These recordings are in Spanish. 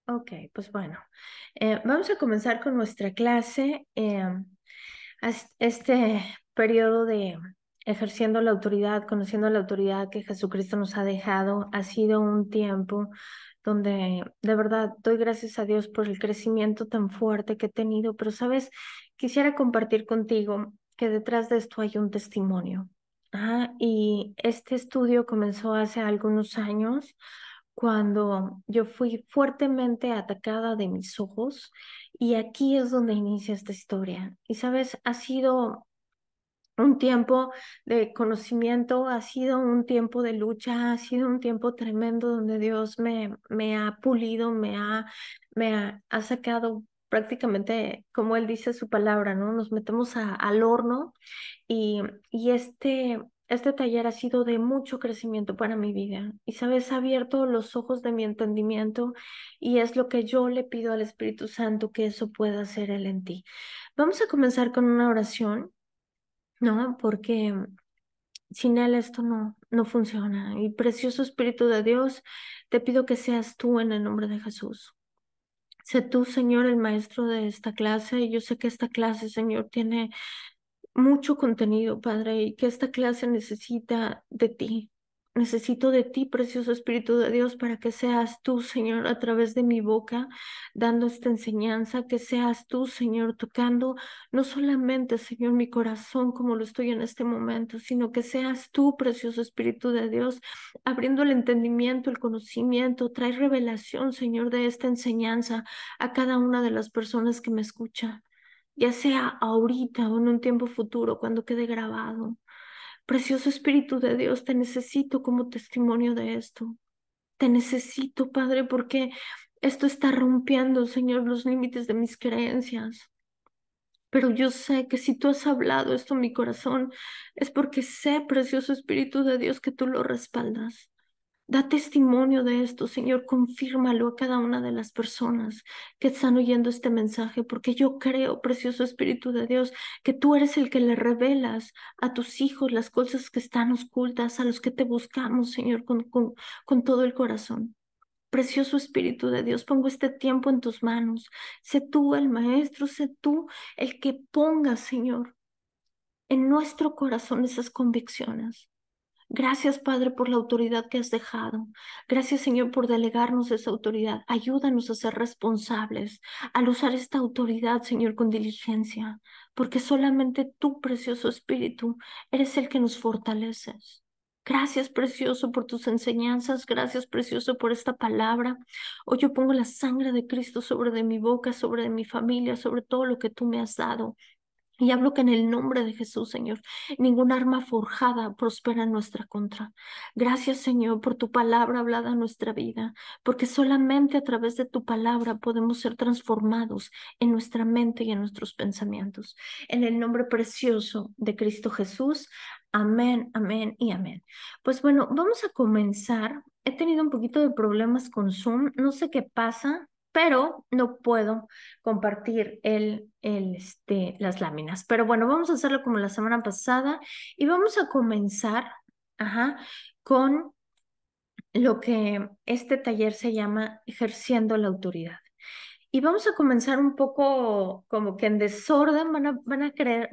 Ok, pues bueno, vamos a comenzar con nuestra clase. Este periodo de ejerciendo la autoridad, conociendo la autoridad que Jesucristo nos ha dejado, ha sido un tiempo donde de verdad doy gracias a Dios por el crecimiento tan fuerte que he tenido, pero sabes, quisiera compartir contigo que detrás de esto hay un testimonio. Y este estudio comenzó hace algunos años cuando yo fui fuertemente atacada de mis ojos y aquí es donde inicia esta historia. Y sabes, ha sido un tiempo de conocimiento, ha sido un tiempo de lucha, ha sido un tiempo tremendo donde Dios me ha pulido, ha sacado prácticamente, como Él dice su palabra, ¿no? Nos metemos al horno y este taller ha sido de mucho crecimiento para mi vida. Y sabes, ha abierto los ojos de mi entendimiento y es lo que yo le pido al Espíritu Santo que eso pueda hacer Él en ti. Vamos a comenzar con una oración, ¿no? Porque sin Él esto no funciona. Y precioso Espíritu de Dios, te pido que seas tú en el nombre de Jesús. Sé tú, Señor, el maestro de esta clase. Y yo sé que esta clase, Señor, tiene mucho contenido, Padre, y que esta clase necesita de ti. Necesito de ti, precioso Espíritu de Dios, para que seas tú, Señor, a través de mi boca, dando esta enseñanza, que seas tú, Señor, tocando no solamente, Señor, mi corazón como lo estoy en este momento, sino que seas tú, precioso Espíritu de Dios, abriendo el entendimiento, el conocimiento, trae revelación, Señor, de esta enseñanza a cada una de las personas que me escuchan, ya sea ahorita o en un tiempo futuro, cuando quede grabado. Precioso Espíritu de Dios, te necesito como testimonio de esto. Te necesito, Padre, porque esto está rompiendo, Señor, los límites de mis creencias. Pero yo sé que si tú has hablado esto en mi corazón, es porque sé, precioso Espíritu de Dios, que tú lo respaldas. Da testimonio de esto, Señor, confírmalo a cada una de las personas que están oyendo este mensaje, porque yo creo, precioso Espíritu de Dios, que tú eres el que le revelas a tus hijos las cosas que están ocultas, a los que te buscamos, Señor, con todo el corazón. Precioso Espíritu de Dios, pongo este tiempo en tus manos. Sé tú el maestro, sé tú el que ponga, Señor, en nuestro corazón esas convicciones. Gracias, Padre, por la autoridad que has dejado. Gracias, Señor, por delegarnos esa autoridad. Ayúdanos a ser responsables al usar esta autoridad, Señor, con diligencia, porque solamente tú, precioso Espíritu, eres el que nos fortaleces. Gracias, precioso, por tus enseñanzas. Gracias, precioso, por esta palabra. Hoy yo pongo la sangre de Cristo sobre de mi boca, sobre de mi familia, sobre todo lo que tú me has dado. Y hablo que en el nombre de Jesús, Señor, ninguna arma forjada prospera en nuestra contra. Gracias, Señor, por tu palabra hablada en nuestra vida, porque solamente a través de tu palabra podemos ser transformados en nuestra mente y en nuestros pensamientos. En el nombre precioso de Cristo Jesús. Amén, amén y amén. Pues bueno, vamos a comenzar. He tenido un poquito de problemas con Zoom. No sé qué pasa, pero no puedo compartir las láminas. Pero bueno, vamos a hacerlo como la semana pasada y vamos a comenzar, ajá, con lo que este taller se llama ejerciendo la autoridad. Y vamos a comenzar un poco como que en desorden, van a creer,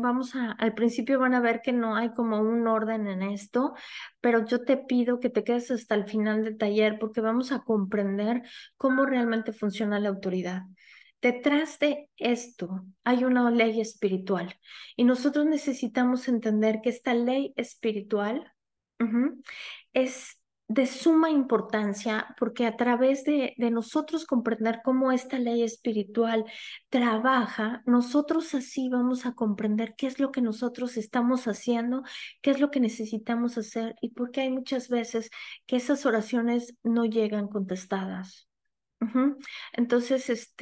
al principio van a ver que no hay como un orden en esto, pero yo te pido que te quedes hasta el final del taller porque vamos a comprender cómo realmente funciona la autoridad. Detrás de esto hay una ley espiritual y nosotros necesitamos entender que esta ley espiritual, ujú, es de suma importancia porque a través de nosotros comprender cómo esta ley espiritual trabaja, nosotros así vamos a comprender qué es lo que nosotros estamos haciendo, qué es lo que necesitamos hacer y por qué hay muchas veces que esas oraciones no llegan contestadas. Ujú. Entonces,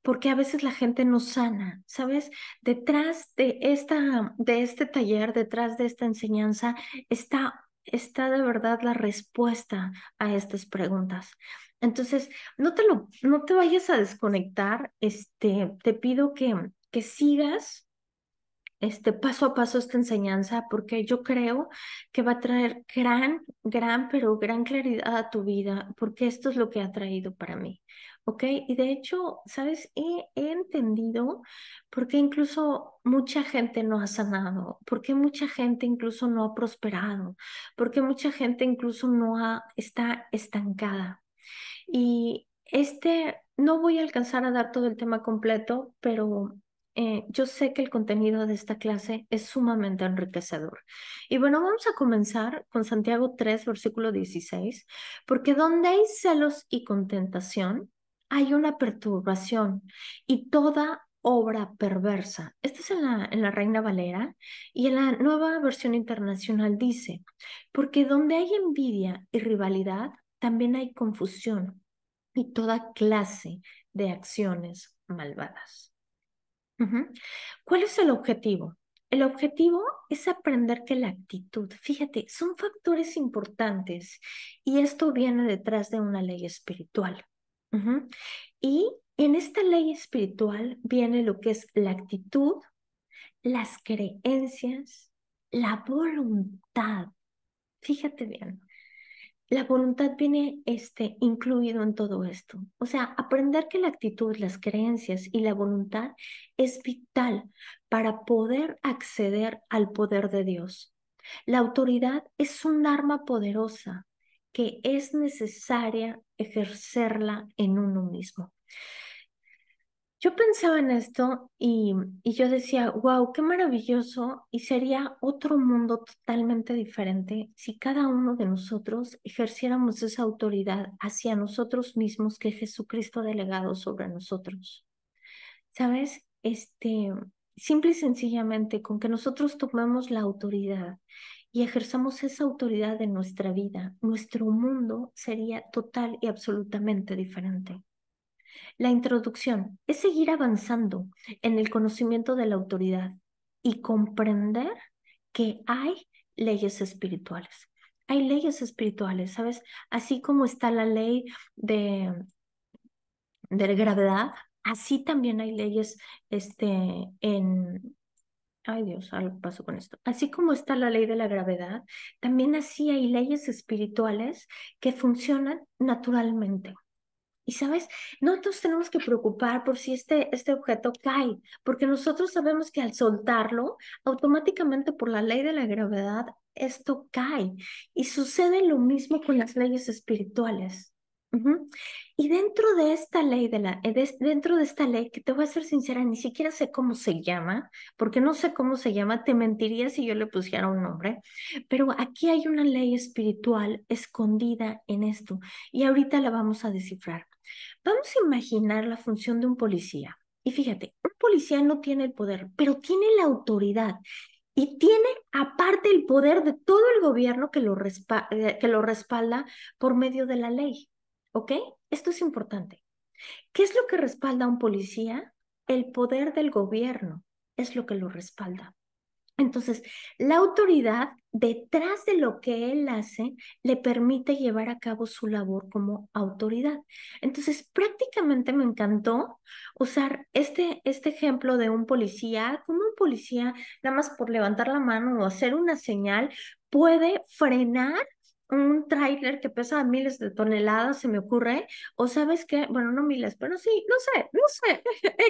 porque a veces la gente no sana, ¿sabes? Detrás de este taller, detrás de esta enseñanza, está de verdad la respuesta a estas preguntas. Entonces, no te vayas a desconectar, te pido que sigas paso a paso esta enseñanza porque yo creo que va a traer pero gran claridad a tu vida, porque esto es lo que ha traído para mí, ¿ok? Y de hecho, ¿sabes? He entendido por qué incluso mucha gente no ha sanado, por qué mucha gente incluso no ha prosperado, por qué mucha gente incluso está estancada. Y no voy a alcanzar a dar todo el tema completo, pero yo sé que el contenido de esta clase es sumamente enriquecedor. Y bueno, vamos a comenzar con Santiago 3 versículo 16, porque donde hay celos y contentación, hay una perturbación y toda obra perversa. Esto es en la Reina Valera, y en la Nueva Versión Internacional dice, porque donde hay envidia y rivalidad, también hay confusión y toda clase de acciones malvadas. Ujú. ¿Cuál es el objetivo? El objetivo es aprender que la actitud, fíjate, son factores importantes y esto viene detrás de una ley espiritual. Ujú. Y en esta ley espiritual viene lo que es la actitud, las creencias, la voluntad. Fíjate bien. La voluntad viene incluido en todo esto. O sea, aprender que la actitud, las creencias y la voluntad es vital para poder acceder al poder de Dios. La autoridad es un arma poderosa que es necesaria ejercerla en uno mismo. Yo pensaba en esto y yo decía, wow, qué maravilloso y sería otro mundo totalmente diferente si cada uno de nosotros ejerciéramos esa autoridad hacia nosotros mismos que Jesucristo ha delegado sobre nosotros. ¿Sabes? Simple y sencillamente con que nosotros tomemos la autoridad y ejerzamos esa autoridad en nuestra vida, nuestro mundo sería total y absolutamente diferente. La introducción es seguir avanzando en el conocimiento de la autoridad y comprender que hay leyes espirituales. Hay leyes espirituales, ¿sabes? Así como está la ley de, de la gravedad, así también hay leyes en... Ay Dios, algo pasó con esto. Así como está la ley de la gravedad, también así hay leyes espirituales que funcionan naturalmente. Y sabes, no nos tenemos que preocupar por si este objeto cae, porque nosotros sabemos que al soltarlo, automáticamente por la ley de la gravedad, esto cae. Y sucede lo mismo con las leyes espirituales. Ujú. Y dentro de esta ley, dentro de esta ley, que te voy a ser sincera, ni siquiera sé cómo se llama, porque no sé cómo se llama, te mentiría si yo le pusiera un nombre, pero aquí hay una ley espiritual escondida en esto y ahorita la vamos a descifrar. Vamos a imaginar la función de un policía. Y fíjate, un policía no tiene el poder, pero tiene la autoridad y tiene aparte el poder de todo el gobierno que lo respalda por medio de la ley. ¿Ok? Esto es importante. ¿Qué es lo que respalda a un policía? El poder del gobierno es lo que lo respalda. Entonces, la autoridad, detrás de lo que él hace, le permite llevar a cabo su labor como autoridad. Entonces, prácticamente me encantó usar este ejemplo de un policía, como un policía, nada más por levantar la mano o hacer una señal, puede frenar un tráiler que pesa miles de toneladas, se me ocurre, o sabes qué, bueno, no miles, pero sí, no sé,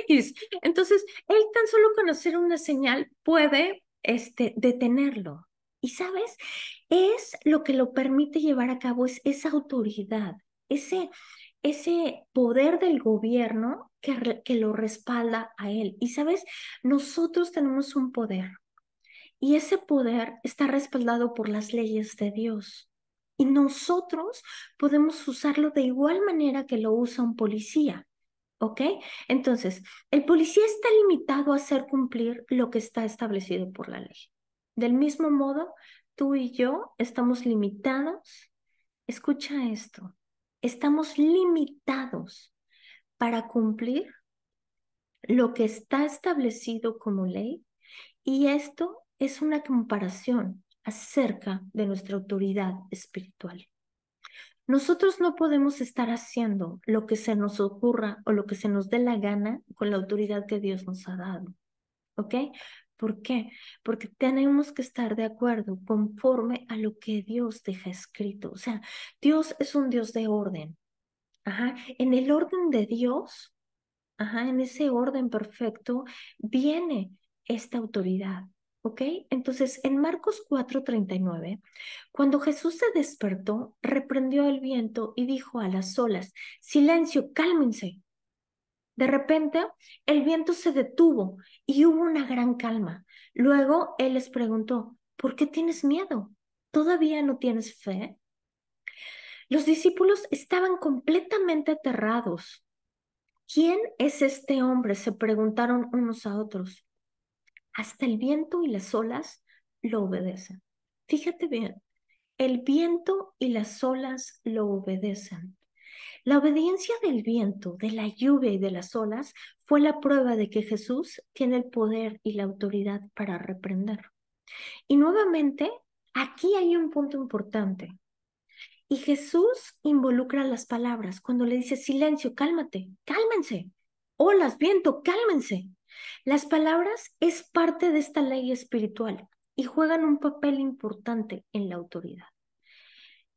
X. Entonces, él tan solo con hacer una señal puede detenerlo. Y sabes, es lo que lo permite llevar a cabo, es esa autoridad, ese poder del gobierno que lo respalda a él. Y sabes, nosotros tenemos un poder y ese poder está respaldado por las leyes de Dios. Y nosotros podemos usarlo de igual manera que lo usa un policía. ¿Ok? Entonces, el policía está limitado a hacer cumplir lo que está establecido por la ley. Del mismo modo, tú y yo estamos limitados. Escucha esto. Estamos limitados para cumplir lo que está establecido como ley y esto es una comparación acerca de nuestra autoridad espiritual. Nosotros no podemos estar haciendo lo que se nos ocurra o lo que se nos dé la gana con la autoridad que Dios nos ha dado, ¿ok? ¿Por qué? Porque tenemos que estar de acuerdo conforme a lo que Dios deja escrito. O sea, Dios es un Dios de orden. Ajá. En el orden de Dios, ajá, en ese orden perfecto, viene esta autoridad. ¿Ok? Entonces, en Marcos 4:39, cuando Jesús se despertó, reprendió el viento y dijo a las olas: silencio, cálmense. De repente, el viento se detuvo y hubo una gran calma. Luego él les preguntó: ¿por qué tienes miedo? ¿Todavía no tienes fe? Los discípulos estaban completamente aterrados. ¿Quién es este hombre?, se preguntaron unos a otros. Hasta el viento y las olas lo obedecen. Fíjate bien, el viento y las olas lo obedecen. La obediencia del viento, de la lluvia y de las olas fue la prueba de que Jesús tiene el poder y la autoridad para reprender. Y nuevamente, aquí hay un punto importante. Y Jesús involucra las palabras cuando le dice: silencio, cálmate, cálmense. Olas, viento, cálmense. Las palabras es parte de esta ley espiritual y juegan un papel importante en la autoridad.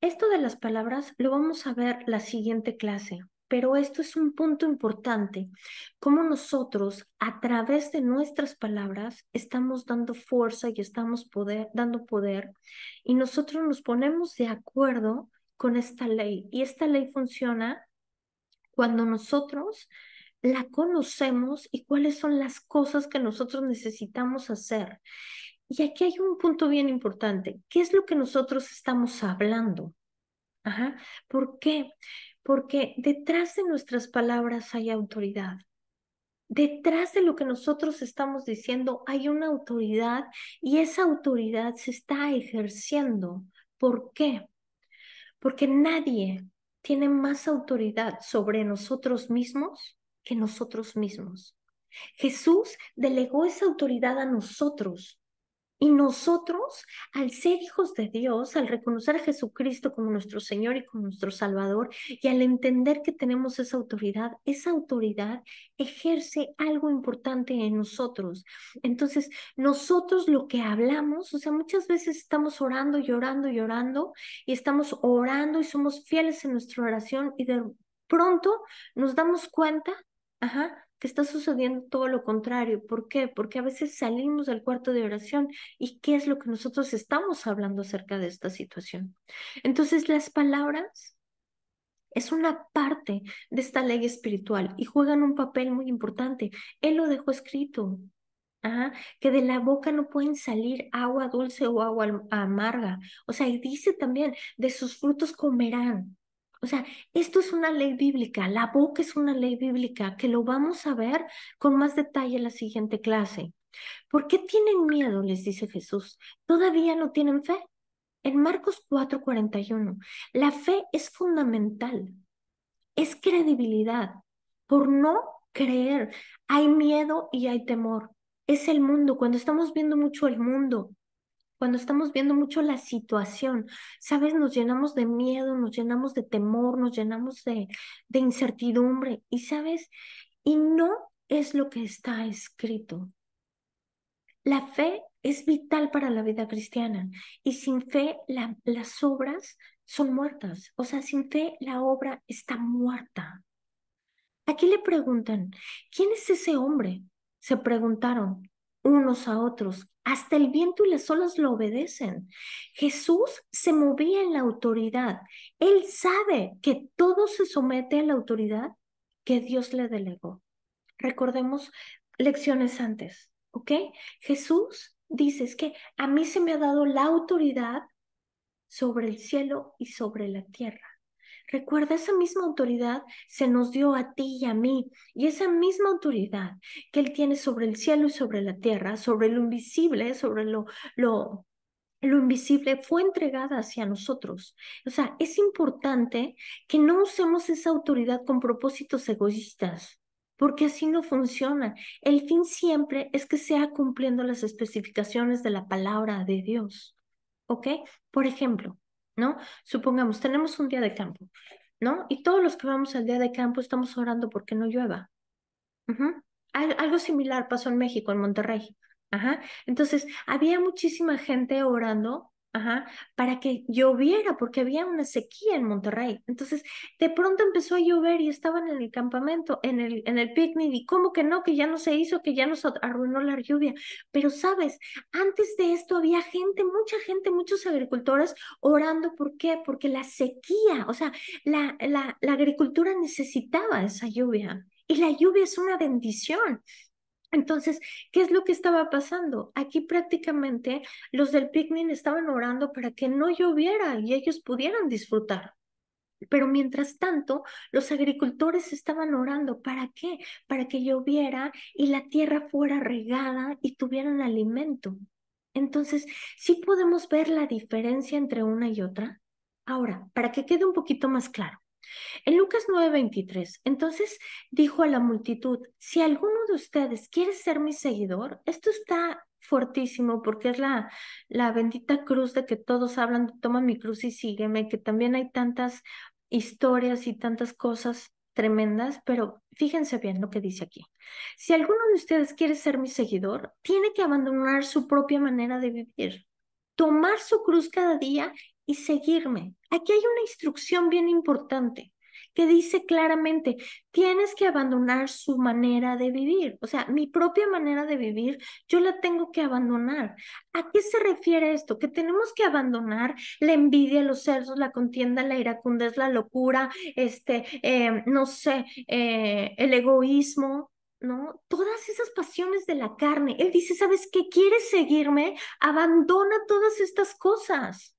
Esto de las palabras lo vamos a ver la siguiente clase, pero esto es un punto importante, cómo nosotros a través de nuestras palabras estamos dando fuerza y estamos dando poder, y nosotros nos ponemos de acuerdo con esta ley, y esta ley funciona cuando nosotros la conocemos y cuáles son las cosas que nosotros necesitamos hacer. Y aquí hay un punto bien importante: ¿qué es lo que nosotros estamos hablando? Ajá. ¿Por qué? Porque detrás de nuestras palabras hay autoridad. Detrás de lo que nosotros estamos diciendo hay una autoridad, y esa autoridad se está ejerciendo. ¿Por qué? Porque nadie tiene más autoridad sobre nosotros mismos que nosotros mismos. Jesús delegó esa autoridad a nosotros. Y nosotros, al ser hijos de Dios, al reconocer a Jesucristo como nuestro Señor y como nuestro Salvador, y al entender que tenemos esa autoridad ejerce algo importante en nosotros. Entonces, nosotros lo que hablamos, o sea, muchas veces estamos orando y orando y orando, y estamos orando y somos fieles en nuestra oración, y de pronto nos damos cuenta, ajá, que está sucediendo todo lo contrario. ¿Por qué? Porque a veces salimos del cuarto de oración, y qué es lo que nosotros estamos hablando acerca de esta situación. Entonces, las palabras es una parte de esta ley espiritual y juegan un papel muy importante. Él lo dejó escrito. Ajá, que de la boca no pueden salir agua dulce o agua amarga. O sea, y dice también: de sus frutos comerán. O sea, esto es una ley bíblica. La boca es una ley bíblica que lo vamos a ver con más detalle en la siguiente clase. ¿Por qué tienen miedo?, les dice Jesús. ¿Todavía no tienen fe? En Marcos 4:41, la fe es fundamental, es credibilidad. Por no creer, hay miedo y hay temor. Es el mundo, cuando estamos viendo mucho el mundo, cuando estamos viendo mucho la situación, ¿sabes? Nos llenamos de miedo, nos llenamos de temor, nos llenamos de incertidumbre, y ¿sabes? Y no es lo que está escrito. La fe es vital para la vida cristiana, y sin fe las obras son muertas. O sea, sin fe la obra está muerta. Aquí le preguntan: ¿quién es ese hombre?, se preguntaron unos a otros. Hasta el viento y las olas lo obedecen. Jesús se movía en la autoridad. Él sabe que todo se somete a la autoridad que Dios le delegó. Recordemos lecciones antes, ¿ok? Jesús dice: es que a mí se me ha dado la autoridad sobre el cielo y sobre la tierra. Recuerda, esa misma autoridad se nos dio a ti y a mí, y esa misma autoridad que Él tiene sobre el cielo y sobre la tierra, sobre lo invisible, sobre lo invisible, fue entregada hacia nosotros. O sea, es importante que no usemos esa autoridad con propósitos egoístas, porque así no funciona. El fin siempre es que sea cumpliendo las especificaciones de la palabra de Dios. ¿Ok? Por ejemplo, ¿no? Supongamos, tenemos un día de campo, ¿no? Y todos los que vamos al día de campo estamos orando porque no llueva. Ujú. Algo similar pasó en México, en Monterrey. Ajá. Entonces, había muchísima gente orando, ajá, para que lloviera, porque había una sequía en Monterrey. Entonces, de pronto empezó a llover y estaban en el campamento, en el picnic, y como que no, que ya no se hizo, que ya nos arruinó la lluvia. Pero, ¿sabes? Antes de esto había gente, muchos agricultores orando. ¿Por qué? Porque la sequía, o sea, la agricultura necesitaba esa lluvia. Y la lluvia es una bendición. Entonces, ¿qué es lo que estaba pasando? Aquí prácticamente los del picnic estaban orando para que no lloviera y ellos pudieran disfrutar. Pero mientras tanto, los agricultores estaban orando. ¿Para qué? Para que lloviera y la tierra fuera regada y tuvieran alimento. Entonces, ¿sí podemos ver la diferencia entre una y otra? Ahora, para que quede un poquito más claro. En Lucas 9:23, entonces dijo a la multitud, si alguno de ustedes quiere ser mi seguidor, esto está fuertísimo porque es la bendita cruz de que todos hablan, toma mi cruz y sígueme, que también hay tantas historias y tantas cosas tremendas, pero fíjense bien lo que dice aquí. Si alguno de ustedes quiere ser mi seguidor, tiene que abandonar su propia manera de vivir, tomar su cruz cada día y seguirme. Aquí hay una instrucción bien importante que dice claramente, tienes que abandonar su manera de vivir. O sea, mi propia manera de vivir, yo la tengo que abandonar. ¿A qué se refiere esto? Que tenemos que abandonar la envidia, los celos, la contienda, la iracundez, la locura, no sé, el egoísmo. ¿No? Todas esas pasiones de la carne. Él dice, ¿sabes qué? ¿Quieres seguirme? Abandona todas estas cosas.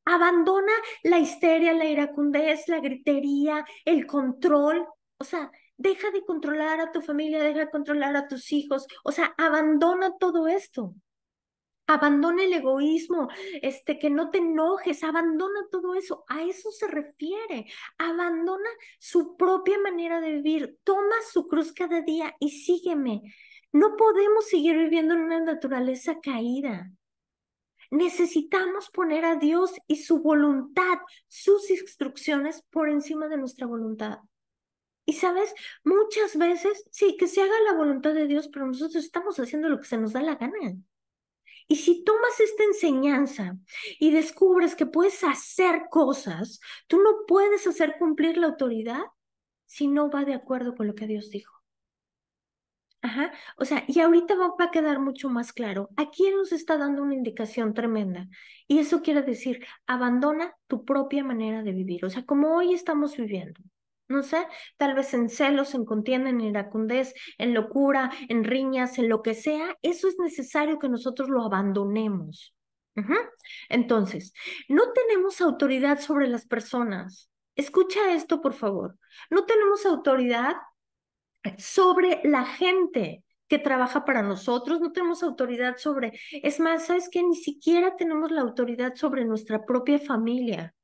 Abandona la histeria, la iracundez, la gritería, el control. O sea, deja de controlar a tu familia, deja de controlar a tus hijos. O sea, abandona todo esto. Abandona el egoísmo, que no te enojes, abandona todo eso. A eso se refiere. Abandona su propia manera de vivir. Toma su cruz cada día y sígueme. No podemos seguir viviendo en una naturaleza caída. Necesitamos poner a Dios y su voluntad, sus instrucciones por encima de nuestra voluntad. Y sabes, muchas veces, sí, que se haga la voluntad de Dios, pero nosotros estamos haciendo lo que se nos da la gana. Y si tomas esta enseñanza y descubres que puedes hacer cosas, tú no puedes hacer cumplir la autoridad si no va de acuerdo con lo que Dios dijo. Ajá, o sea, y ahorita va a quedar mucho más claro. Aquí Él nos está dando una indicación tremenda. Y eso quiere decir, abandona tu propia manera de vivir. O sea, como hoy estamos viviendo. No sé, tal vez en celos, en contienda, en iracundez, en locura, en riñas, en lo que sea, eso es necesario que nosotros lo abandonemos. Ujú. Entonces, no tenemos autoridad sobre las personas. Escucha esto, por favor. No tenemos autoridad sobre la gente que trabaja para nosotros, no tenemos autoridad sobre, es más, ¿sabes qué? Ni siquiera tenemos la autoridad sobre nuestra propia familia.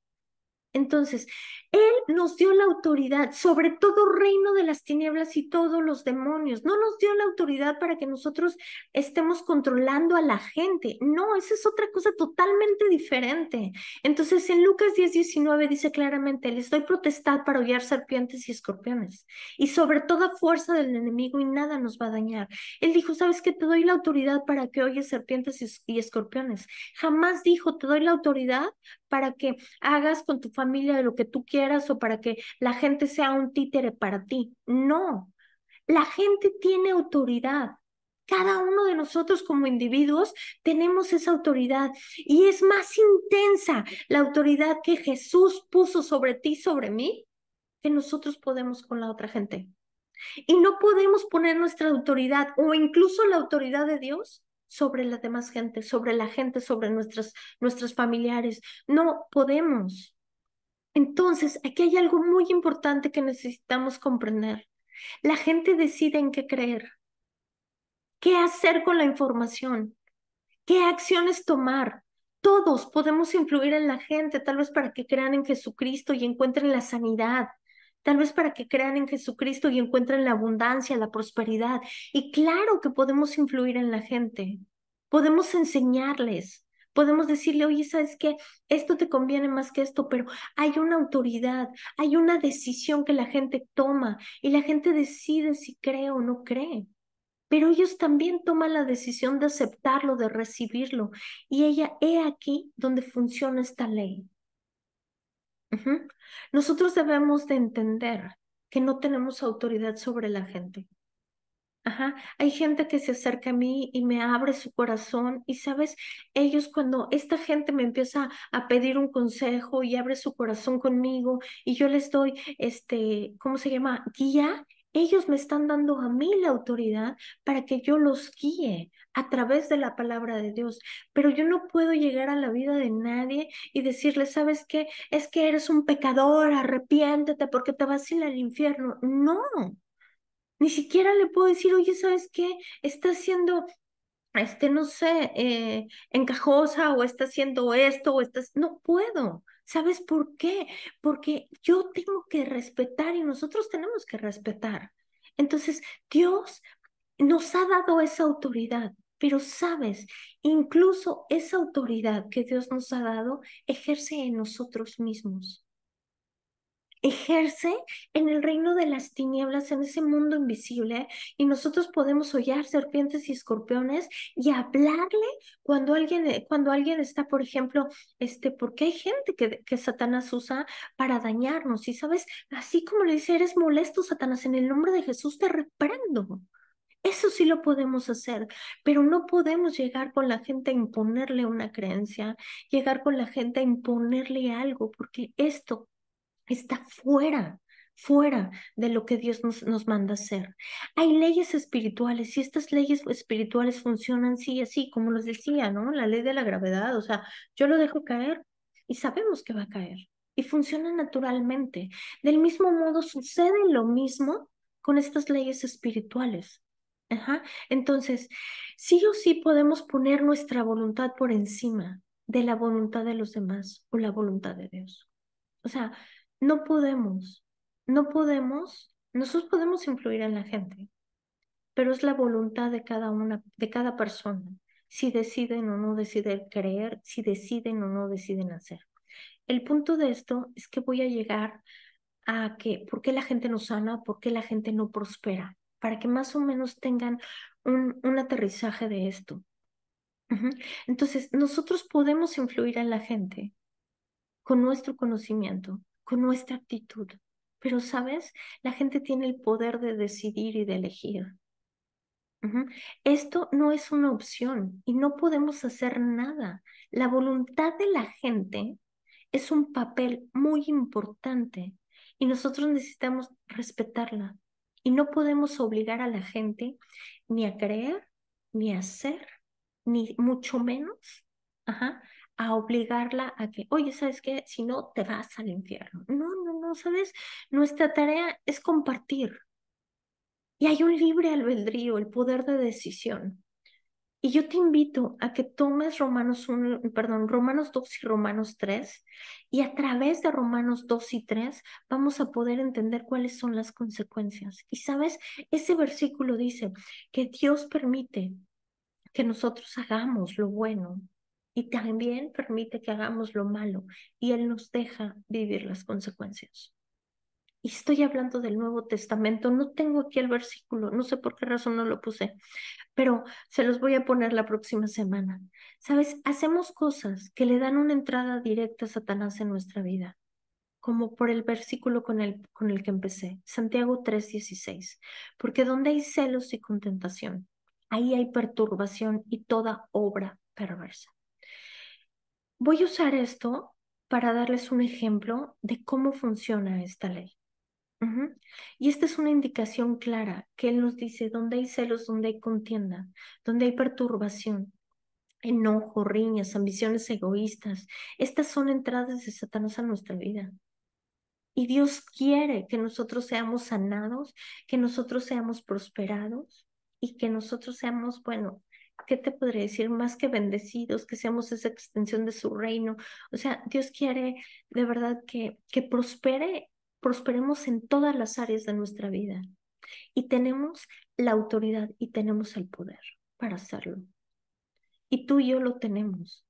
Entonces, Él nos dio la autoridad sobre todo reino de las tinieblas y todos los demonios. No nos dio la autoridad para que nosotros estemos controlando a la gente. No, esa es otra cosa totalmente diferente. Entonces, en Lucas 10:19 dice claramente, les doy potestad para hollar serpientes y escorpiones y sobre toda fuerza del enemigo y nada nos va a dañar. Él dijo, ¿sabes qué? Te doy la autoridad para que oyes serpientes y escorpiones. Jamás dijo, te doy la autoridad para que hagas con tu familia lo que tú quieras o para que la gente sea un títere para ti. No, la gente tiene autoridad. Cada uno de nosotros como individuos tenemos esa autoridad y es más intensa la autoridad que Jesús puso sobre ti, sobre mí, que nosotros podemos con la otra gente. Y no podemos poner nuestra autoridad o incluso la autoridad de Dios sobre la demás gente, sobre la gente, sobre nuestros familiares. No podemos. Entonces, aquí hay algo muy importante que necesitamos comprender. La gente decide en qué creer, qué hacer con la información, qué acciones tomar. Todos podemos influir en la gente, tal vez para que crean en Jesucristo y encuentren la sanidad, tal vez para que crean en Jesucristo y encuentren la abundancia, la prosperidad. Y claro que podemos influir en la gente, podemos enseñarles. Podemos decirle, oye, ¿sabes qué? Esto te conviene más que esto, pero hay una autoridad, hay una decisión que la gente toma y la gente decide si cree o no cree. pero ellos también toman la decisión de aceptarlo, de recibirlo. Y he aquí donde funciona esta ley. Ujú. Nosotros debemos de entender que no tenemos autoridad sobre la gente. Ajá, hay gente que se acerca a mí y me abre su corazón y sabes, ellos cuando esta gente me empieza a pedir un consejo y abre su corazón conmigo y yo les doy, ¿cómo se llama? Guía, ellos me están dando a mí la autoridad para que yo los guíe a través de la palabra de Dios. Pero yo no puedo llegar a la vida de nadie y decirle, ¿sabes qué? Es que eres un pecador, arrepiéntete porque te vas a ir al infierno. No. Ni siquiera le puedo decir, oye, ¿sabes qué? Está haciendo, no sé, encajosa o está haciendo esto o estás... No puedo. ¿Sabes por qué? Porque yo tengo que respetar y nosotros tenemos que respetar. Entonces, Dios nos ha dado esa autoridad, pero sabes, incluso esa autoridad que Dios nos ha dado ejerce en nosotros mismos, ejerce en el reino de las tinieblas, en ese mundo invisible, y nosotros podemos hollar serpientes y escorpiones y hablarle cuando alguien está, por ejemplo, porque hay gente que Satanás usa para dañarnos, y sabes, así como le dice, eres molesto, Satanás, en el nombre de Jesús te reprendo. Eso sí lo podemos hacer, pero no podemos llegar con la gente a imponerle una creencia, llegar con la gente a imponerle algo, porque esto está fuera de lo que Dios nos manda hacer. Hay leyes espirituales y estas leyes espirituales funcionan sí así, como les decía, ¿no? La ley de la gravedad, o sea, yo lo dejo caer y sabemos que va a caer y funciona naturalmente. Del mismo modo sucede lo mismo con estas leyes espirituales. Ajá. Entonces, sí o sí podemos poner nuestra voluntad por encima de la voluntad de los demás o la voluntad de Dios. O sea, no podemos, no podemos, nosotros podemos influir en la gente, pero es la voluntad de cada una, de cada persona, si deciden o no deciden creer, si deciden o no deciden hacer. El punto de esto es que voy a llegar a que, ¿por qué la gente no sana? ¿Por qué la gente no prospera? Para que más o menos tengan un aterrizaje de esto. Ujú. Entonces, nosotros podemos influir en la gente con nuestro conocimiento, con nuestra actitud. Pero, ¿sabes? La gente tiene el poder de decidir y de elegir. Ujú. Esto no es una opción y no podemos hacer nada. La voluntad de la gente es un papel muy importante y nosotros necesitamos respetarla. Y no podemos obligar a la gente ni a creer, ni a hacer, ni mucho menos, ajá, a obligarla a que, oye, ¿sabes qué? Si no, te vas al infierno. No, no, no, ¿sabes? Nuestra tarea es compartir. Y hay un libre albedrío, el poder de decisión. Y yo te invito a que tomes Romanos 2 y Romanos 3, y a través de Romanos 2 y 3 vamos a poder entender cuáles son las consecuencias. Y sabes, ese versículo dice que Dios permite que nosotros hagamos lo bueno y también permite que hagamos lo malo y Él nos deja vivir las consecuencias. Y estoy hablando del Nuevo Testamento, no tengo aquí el versículo, no sé por qué razón no lo puse, pero se los voy a poner la próxima semana. ¿Sabes? Hacemos cosas que le dan una entrada directa a Satanás en nuestra vida, como por el versículo con el que empecé, Santiago 3:16, porque donde hay celos y contentación, ahí hay perturbación y toda obra perversa. Voy a usar esto para darles un ejemplo de cómo funciona esta ley. Ujú. Y esta es una indicación clara que Él nos dice, donde hay celos, donde hay contienda, donde hay perturbación, enojo, riñas, ambiciones egoístas. Estas son entradas de Satanás a nuestra vida. Y Dios quiere que nosotros seamos sanados, que nosotros seamos prosperados y que nosotros seamos, bueno, ¿qué te podría decir? Más que bendecidos, que seamos esa extensión de su reino. O sea, Dios quiere de verdad que prosperemos en todas las áreas de nuestra vida. Y tenemos la autoridad y tenemos el poder para hacerlo. Y tú y yo lo tenemos.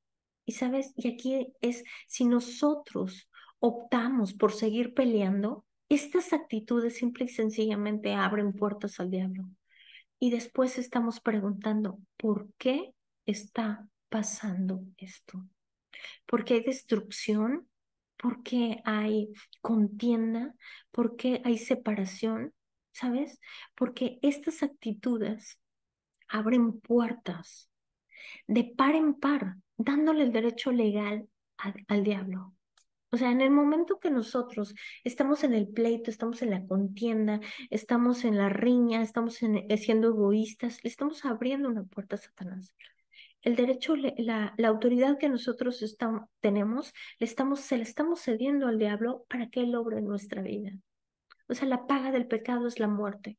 Y sabes, y aquí es, si nosotros optamos por seguir peleando, estas actitudes simple y sencillamente abren puertas al diablo. y después estamos preguntando, ¿por qué está pasando esto? ¿Por qué hay destrucción? ¿Por qué hay contienda? ¿Por qué hay separación? ¿Sabes? Porque estas actitudes abren puertas de par en par, dándole el derecho legal al diablo. O sea, en el momento que nosotros estamos en el pleito, estamos en la contienda, estamos en la riña, estamos siendo egoístas, le estamos abriendo una puerta a Satanás. El derecho, la autoridad que nosotros tenemos, se la estamos cediendo al diablo para que él obre en nuestra vida. O sea, la paga del pecado es la muerte,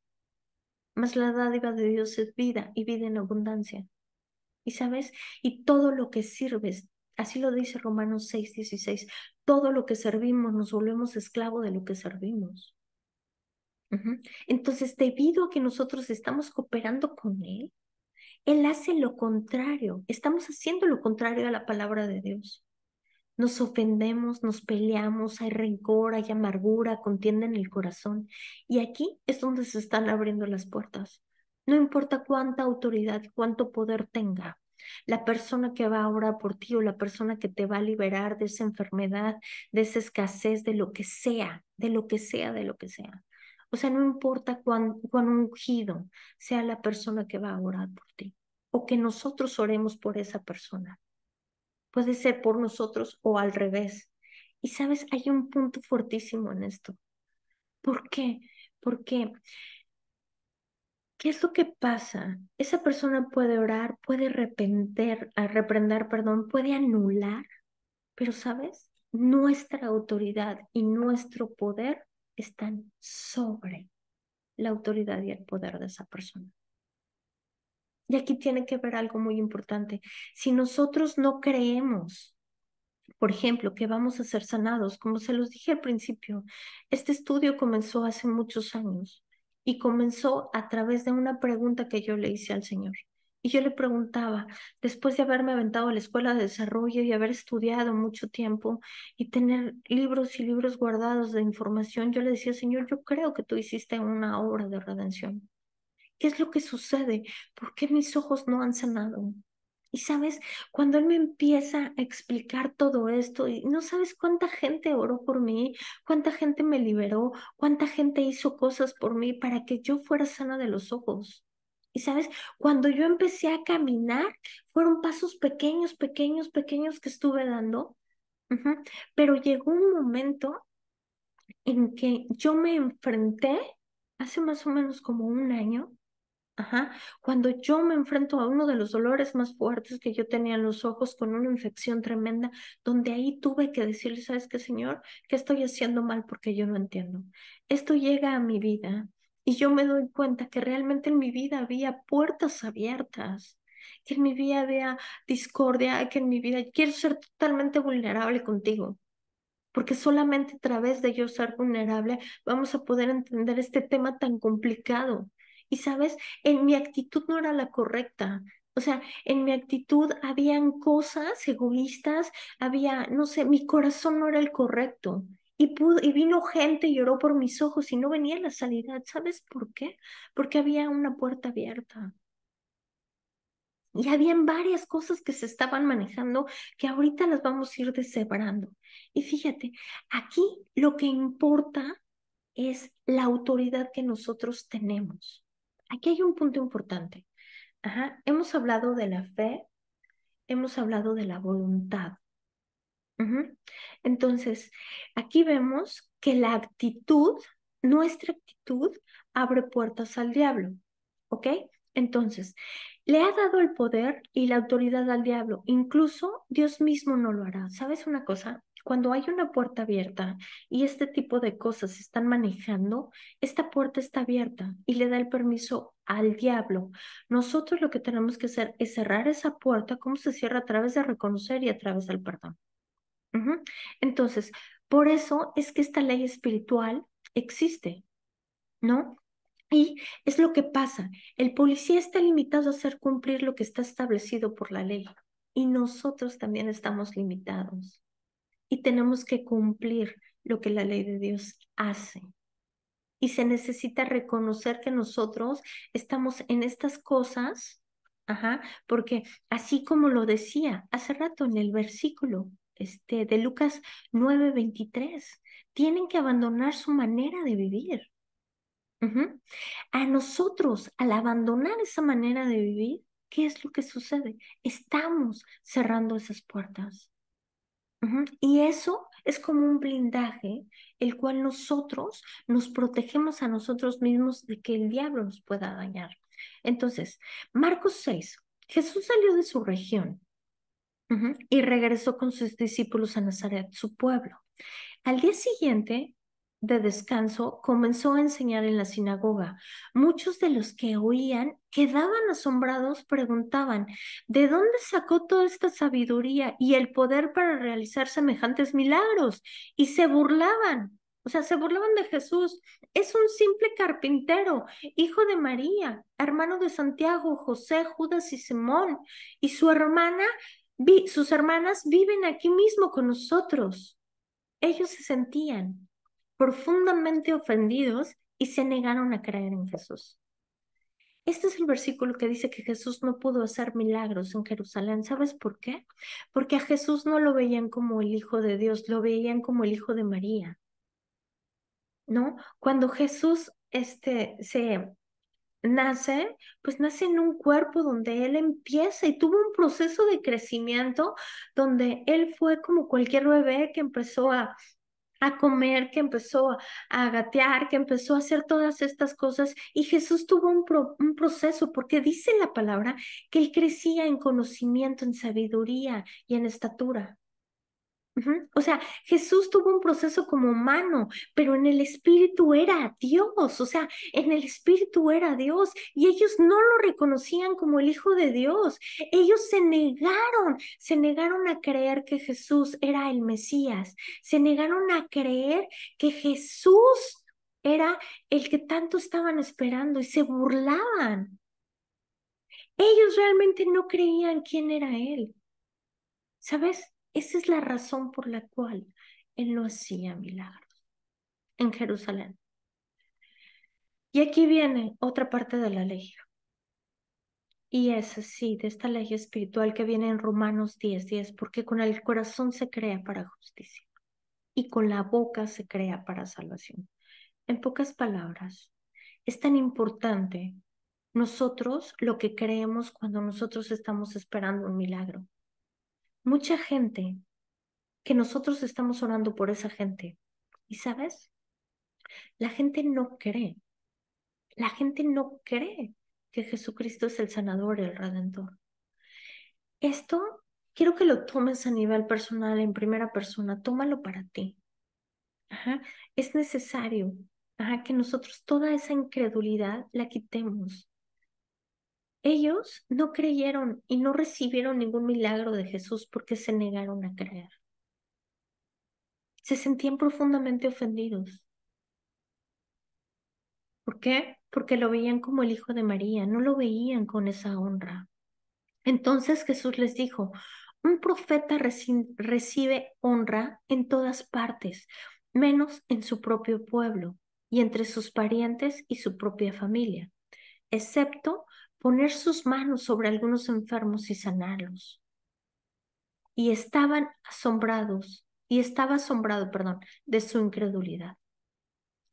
mas la dádiva de Dios es vida y vida en abundancia. Y sabes, y todo lo que sirves, así lo dice Romanos 6:16, todo lo que servimos nos volvemos esclavos de lo que servimos. Entonces, debido a que nosotros estamos cooperando con Él hace lo contrario, estamos haciendo lo contrario a la palabra de Dios. Nos ofendemos, nos peleamos, hay rencor, hay amargura, contienda en el corazón. Y aquí es donde se están abriendo las puertas. No importa cuánta autoridad, cuánto poder tenga, la persona que va a orar por ti o la persona que te va a liberar de esa enfermedad, de esa escasez, de lo que sea, de lo que sea, de lo que sea. O sea, no importa cuán ungido sea la persona que va a orar por ti o que nosotros oremos por esa persona. Puede ser por nosotros o al revés. Y sabes, hay un punto fuertísimo en esto. ¿Por qué? Porque, ¿qué es lo que pasa? Esa persona puede orar, puede reprender, perdón, puede anular, pero ¿sabes? Nuestra autoridad y nuestro poder están sobre la autoridad y el poder de esa persona. Y aquí tiene que ver algo muy importante. Si nosotros no creemos, por ejemplo, que vamos a ser sanados, como se los dije al principio, este estudio comenzó hace muchos años y comenzó a través de una pregunta que yo le hice al Señor. Y yo le preguntaba, después de haberme aventado a la escuela de desarrollo y haber estudiado mucho tiempo y tener libros y libros guardados de información, yo le decía, Señor, yo creo que tú hiciste una obra de redención. ¿Qué es lo que sucede? ¿Por qué mis ojos no han sanado? Y sabes, cuando él me empieza a explicar todo esto, y no sabes cuánta gente oró por mí, cuánta gente me liberó, cuánta gente hizo cosas por mí para que yo fuera sana de los ojos. Y sabes, cuando yo empecé a caminar, fueron pasos pequeños, pequeños, pequeños que estuve dando. Ujú. Pero llegó un momento en que yo me enfrenté, hace más o menos como un año. Ajá, cuando yo me enfrento a uno de los dolores más fuertes que yo tenía en los ojos con una infección tremenda, donde ahí tuve que decirle, ¿sabes qué, Señor? ¿Qué estoy haciendo mal porque yo no entiendo? Esto llega a mi vida y yo me doy cuenta que realmente en mi vida había puertas abiertas, que en mi vida había discordia, que en mi vida quiero ser totalmente vulnerable contigo. Porque solamente a través de yo ser vulnerable vamos a poder entender este tema tan complicado. Y sabes, en mi actitud no era la correcta. O sea, en mi actitud habían cosas egoístas, había, no sé, mi corazón no era el correcto. Y vino gente y lloró por mis ojos y no venía la salida. ¿Sabes por qué? Porque había una puerta abierta. Y habían varias cosas que se estaban manejando que ahorita las vamos a ir deshebrando. Y fíjate, aquí lo que importa es la autoridad que nosotros tenemos. Aquí hay un punto importante. Ajá, hemos hablado de la fe, hemos hablado de la voluntad. Ujú. Entonces, aquí vemos que la actitud, nuestra actitud, abre puertas al diablo. ¿Ok? Entonces, le ha dado el poder y la autoridad al diablo. Incluso Dios mismo no lo hará. ¿Sabes una cosa? Cuando hay una puerta abierta y este tipo de cosas se están manejando, esta puerta está abierta y le da el permiso al diablo. Nosotros lo que tenemos que hacer es cerrar esa puerta. ¿Cómo se cierra? A través de reconocer y a través del perdón. Ujú. Entonces, por eso es que esta ley espiritual existe, ¿no? Y es lo que pasa. El policía está limitado a hacer cumplir lo que está establecido por la ley. Y nosotros también estamos limitados. Y tenemos que cumplir lo que la ley de Dios hace. Y se necesita reconocer que nosotros estamos en estas cosas, porque así como lo decía hace rato en el versículo de Lucas 9:23, tienen que abandonar su manera de vivir. A nosotros, al abandonar esa manera de vivir, ¿qué es lo que sucede? Estamos cerrando esas puertas. Y eso es como un blindaje, el cual nosotros nos protegemos a nosotros mismos de que el diablo nos pueda dañar. Entonces, Marcos 6, Jesús salió de su región, y regresó con sus discípulos a Nazaret, su pueblo. Al día siguiente de descanso, comenzó a enseñar en la sinagoga. Muchos de los que oían quedaban asombrados, preguntaban, ¿de dónde sacó toda esta sabiduría y el poder para realizar semejantes milagros? Y se burlaban. O sea, se burlaban de Jesús. Es un simple carpintero, hijo de María, hermano de Santiago, José, Judas y Simón. Y sus hermanas viven aquí mismo con nosotros. Ellos se sentían profundamente ofendidos y se negaron a creer en Jesús. Este es el versículo que dice que Jesús no pudo hacer milagros en Jerusalén. ¿Sabes por qué? Porque a Jesús no lo veían como el Hijo de Dios, lo veían como el Hijo de María, ¿no? Cuando Jesús se nace, pues nace en un cuerpo donde él empieza y tuvo un proceso de crecimiento donde él fue como cualquier bebé que empezó a comer, que empezó a gatear, que empezó a hacer todas estas cosas. Y Jesús tuvo un proceso, porque dice la palabra que él crecía en conocimiento, en sabiduría y en estatura. O sea, Jesús tuvo un proceso como humano, pero en el espíritu era Dios, o sea, en el espíritu era Dios y ellos no lo reconocían como el Hijo de Dios. Ellos se negaron a creer que Jesús era el Mesías, se negaron a creer que Jesús era el que tanto estaban esperando y se burlaban. Ellos realmente no creían quién era Él. ¿Sabes? Esa es la razón por la cual él no hacía milagros en Jerusalén. Y aquí viene otra parte de la ley. Y es así, de esta ley espiritual que viene en Romanos 10:10, porque con el corazón se crea para justicia y con la boca se crea para salvación. En pocas palabras, es tan importante nosotros lo que creemos cuando nosotros estamos esperando un milagro. Mucha gente que nosotros estamos orando por esa gente. ¿Y sabes? La gente no cree. La gente no cree que Jesucristo es el sanador, el redentor. Esto quiero que lo tomes a nivel personal, en primera persona. Tómalo para ti. Es necesario, que nosotros toda esa incredulidad la quitemos. Ellos no creyeron y no recibieron ningún milagro de Jesús porque se negaron a creer. Se sentían profundamente ofendidos. ¿Por qué? Porque lo veían como el Hijo de María, no lo veían con esa honra. Entonces Jesús les dijo, un profeta recibe honra en todas partes, menos en su propio pueblo y entre sus parientes y su propia familia, excepto poner sus manos sobre algunos enfermos y sanarlos. Y estaba asombrado, perdón, de su incredulidad.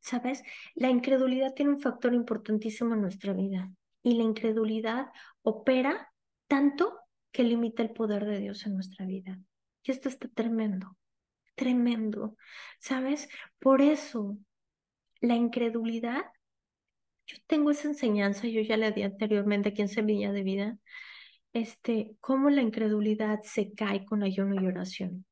¿Sabes? La incredulidad tiene un factor importantísimo en nuestra vida y la incredulidad opera tanto que limita el poder de Dios en nuestra vida. Y esto está tremendo, tremendo. ¿Sabes? Por eso la incredulidad, yo tengo esa enseñanza, yo ya la di anteriormente aquí en Semilla de Vida, cómo la incredulidad se cae con ayuno y oración.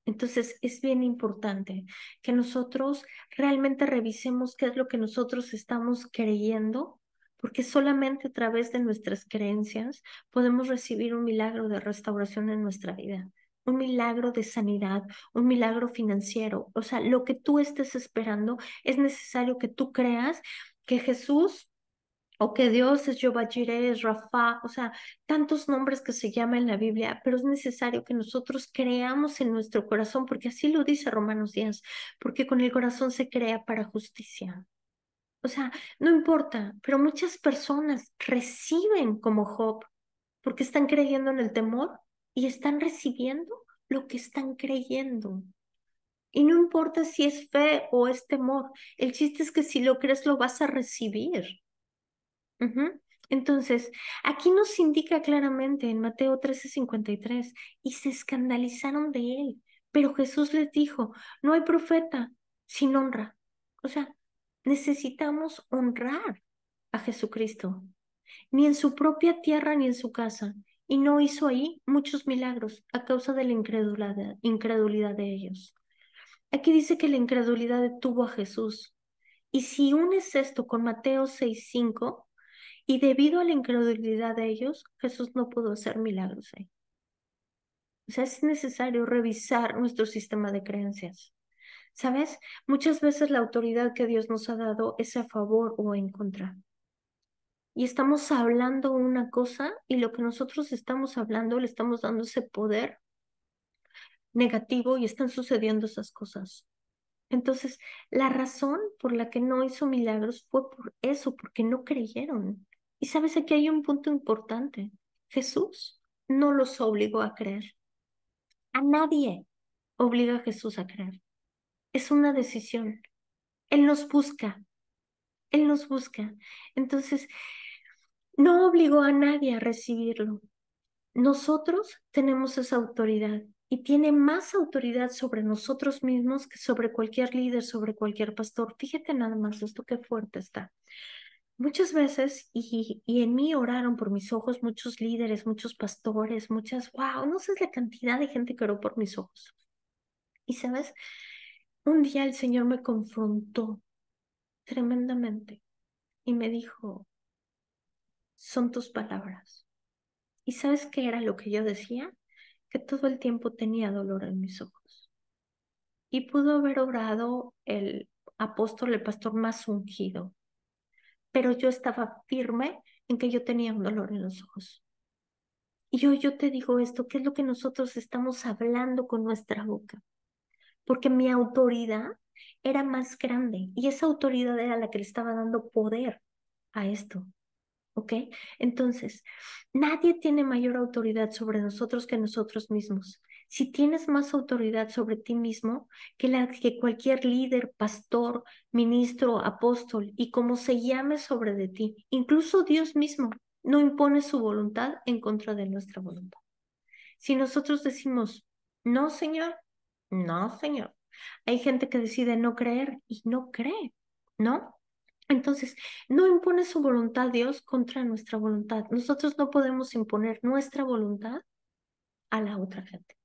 Entonces, es bien importante que nosotros realmente revisemos qué es lo que nosotros estamos creyendo, porque solamente a través de nuestras creencias podemos recibir un milagro de restauración en nuestra vida, un milagro de sanidad, un milagro financiero. O sea, lo que tú estés esperando, es necesario que tú creas que Jesús o que Dios es Jehová Jireh, es Rafa, o sea, tantos nombres que se llama en la Biblia, pero es necesario que nosotros creamos en nuestro corazón, porque así lo dice Romanos 10, porque con el corazón se crea para justicia. O sea, no importa, pero muchas personas reciben como Job porque están creyendo en el temor y están recibiendo lo que están creyendo. Y no importa si es fe o es temor, el chiste es que si lo crees lo vas a recibir. Ujú. Entonces, aquí nos indica claramente en Mateo 13:53, y se escandalizaron de él. Pero Jesús les dijo, no hay profeta sin honra. O sea, necesitamos honrar a Jesucristo, ni en su propia tierra ni en su casa. Y no hizo ahí muchos milagros a causa de la incredulidad de ellos. Aquí dice que la incredulidad detuvo a Jesús. Y si unes esto con Mateo 6:5, y debido a la incredulidad de ellos, Jesús no pudo hacer milagros ahí. O sea, es necesario revisar nuestro sistema de creencias. ¿Sabes? Muchas veces la autoridad que Dios nos ha dado es a favor o en contra. Y estamos hablando una cosa y lo que nosotros estamos hablando le estamos dando ese poder negativo y están sucediendo esas cosas. Entonces, la razón por la que no hizo milagros fue por eso, porque no creyeron. Y sabes, aquí hay un punto importante. Jesús no los obligó a creer. A nadie obliga a Jesús a creer. Es una decisión. Él nos busca. Él nos busca. Entonces, no obligó a nadie a recibirlo. Nosotros tenemos esa autoridad y tiene más autoridad sobre nosotros mismos que sobre cualquier líder, sobre cualquier pastor. Fíjate nada más esto, qué fuerte está. Muchas veces, y en mí oraron por mis ojos muchos líderes, muchos pastores, wow, no sé la cantidad de gente que oró por mis ojos. Y sabes, un día el Señor me confrontó tremendamente y me dijo, son tus palabras. ¿Y sabes qué era lo que yo decía? Que todo el tiempo tenía dolor en mis ojos. Y pudo haber orado el apóstol, el pastor más ungido, pero yo estaba firme en que yo tenía un dolor en los ojos. Y yo te digo esto, ¿qué es lo que nosotros estamos hablando con nuestra boca? Porque mi autoridad era más grande y esa autoridad era la que le estaba dando poder a esto. ¿Ok? Entonces, nadie tiene mayor autoridad sobre nosotros que nosotros mismos. Si tienes más autoridad sobre ti mismo que la que cualquier líder, pastor, ministro, apóstol y como se llame sobre de ti, incluso Dios mismo no impone su voluntad en contra de nuestra voluntad. Si nosotros decimos, no, Señor, no, Señor, hay gente que decide no creer y no cree, ¿no? Entonces, no impone su voluntad Dios contra nuestra voluntad. Nosotros no podemos imponer nuestra voluntad a la otra gente.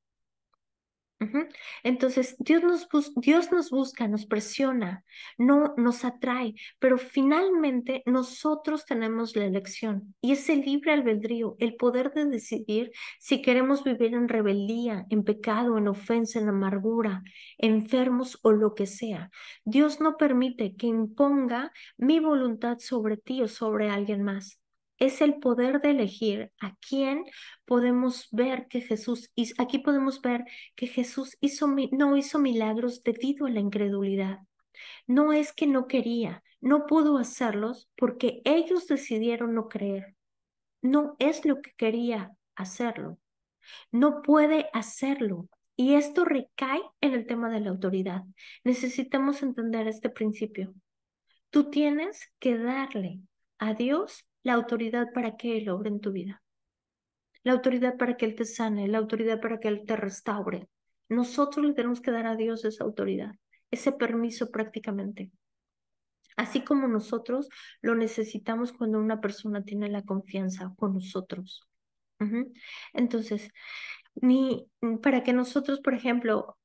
Ujú. Entonces, Dios nos busca, nos presiona, no nos atrae, pero finalmente nosotros tenemos la elección y ese libre albedrío, el poder de decidir si queremos vivir en rebeldía, en pecado, en ofensa, en amargura, enfermos o lo que sea. Dios no permite que imponga mi voluntad sobre ti o sobre alguien más. Es el poder de elegir a quién podemos ver que Jesús hizo. Aquí podemos ver que Jesús no hizo milagros debido a la incredulidad. No es que no quería, no pudo hacerlos porque ellos decidieron no creer. No es lo que quería hacerlo. No puede hacerlo. Y esto recae en el tema de la autoridad. Necesitamos entender este principio. Tú tienes que darle a Dios la autoridad para que Él obre en tu vida, la autoridad para que Él te sane, la autoridad para que Él te restaure. Nosotros le tenemos que dar a Dios esa autoridad, ese permiso prácticamente. Así como nosotros lo necesitamos cuando una persona tiene la confianza con nosotros. Ujú. Entonces, para que nosotros, por ejemplo,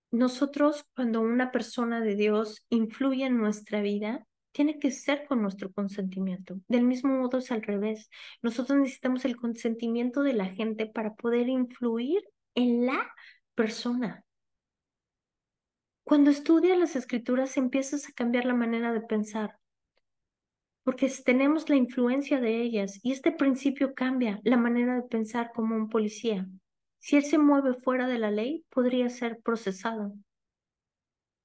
nosotros, cuando una persona de Dios influye en nuestra vida, tiene que ser con nuestro consentimiento. Del mismo modo es al revés. Nosotros necesitamos el consentimiento de la gente para poder influir en la persona. Cuando estudias las escrituras empiezas a cambiar la manera de pensar, porque tenemos la influencia de ellas y este principio cambia la manera de pensar como un policía. Si él se mueve fuera de la ley, podría ser procesado.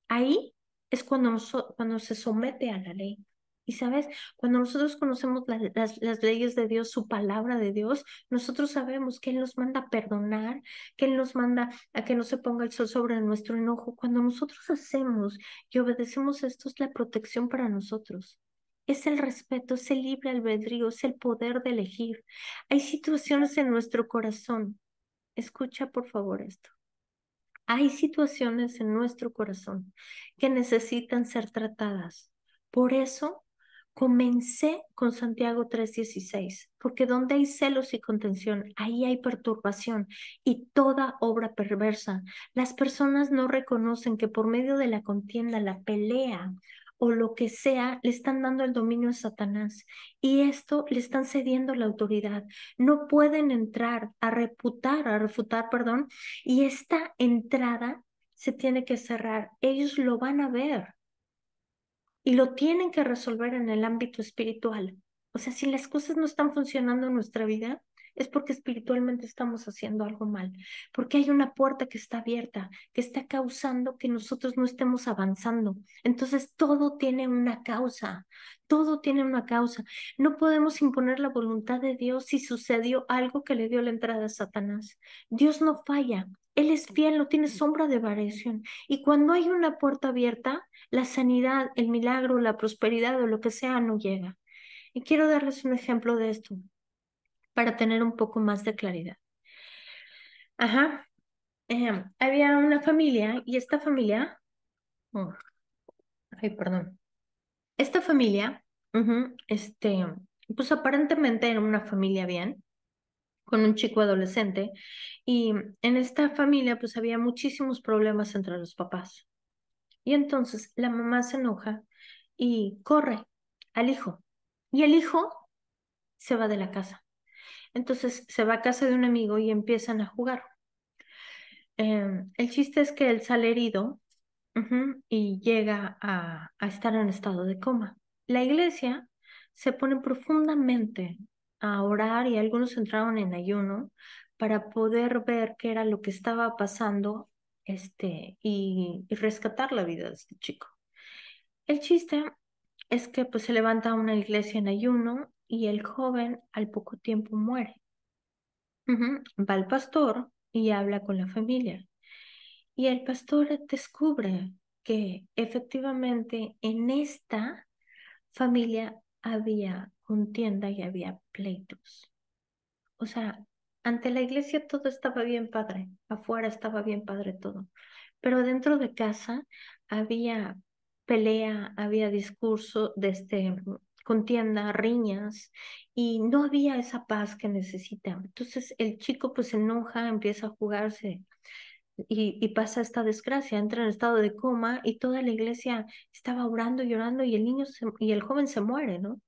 Ahí es cuando se somete a la ley. Y sabes, cuando nosotros conocemos las leyes de Dios, su palabra de Dios, nosotros sabemos que Él nos manda a perdonar, que Él nos manda a que no se ponga el sol sobre nuestro enojo. Cuando nosotros hacemos y obedecemos esto, es la protección para nosotros. Es el respeto, es el libre albedrío, es el poder de elegir. Hay situaciones en nuestro corazón. Escucha por favor esto. Hay situaciones en nuestro corazón que necesitan ser tratadas. Por eso comencé con Santiago 3:16, porque donde hay celos y contención, ahí hay perturbación y toda obra perversa. Las personas no reconocen que por medio de la contienda, la pelea o lo que sea, le están dando el dominio a Satanás y esto le están cediendo la autoridad. No pueden entrar a refutar, perdón, y esta entrada se tiene que cerrar. Ellos lo van a ver y lo tienen que resolver en el ámbito espiritual. O sea, si las cosas no están funcionando en nuestra vida, es porque espiritualmente estamos haciendo algo mal, porque hay una puerta que está abierta, que está causando que nosotros no estemos avanzando. Entonces, todo tiene una causa, todo tiene una causa. No podemos imponer la voluntad de Dios si sucedió algo que le dio la entrada a Satanás. Dios no falla, Él es fiel, no tiene sombra de variación. Y cuando hay una puerta abierta, la sanidad, el milagro, la prosperidad o lo que sea no llega. Y quiero darles un ejemplo de esto para tener un poco más de claridad. Ajá, había una familia y esta familia, oh, ay, perdón, esta familia, pues aparentemente era una familia bien, con un chico adolescente y en esta familia pues había muchísimos problemas entre los papás. Y entonces la mamá se enoja y corre al hijo. Y el hijo se va de la casa. Entonces se va a casa de un amigo y empiezan a jugar. El chiste es que él sale herido, y llega a estar en estado de coma. La iglesia se pone profundamente a orar y algunos entraron en ayuno para poder ver qué era lo que estaba pasando, y rescatar la vida de este chico. El chiste es que pues se levanta una iglesia en ayuno y el joven al poco tiempo muere. Va el pastor y habla con la familia. Y el pastor descubre que efectivamente en esta familia había contienda y había pleitos. O sea, ante la iglesia todo estaba bien padre, afuera estaba bien padre todo, pero dentro de casa había pelea, había discurso, contienda, riñas, y no había esa paz que necesitaba. Entonces el chico pues se enoja, empieza a jugarse y pasa esta desgracia, entra en estado de coma y toda la iglesia estaba orando, llorando y y el joven se muere, ¿no?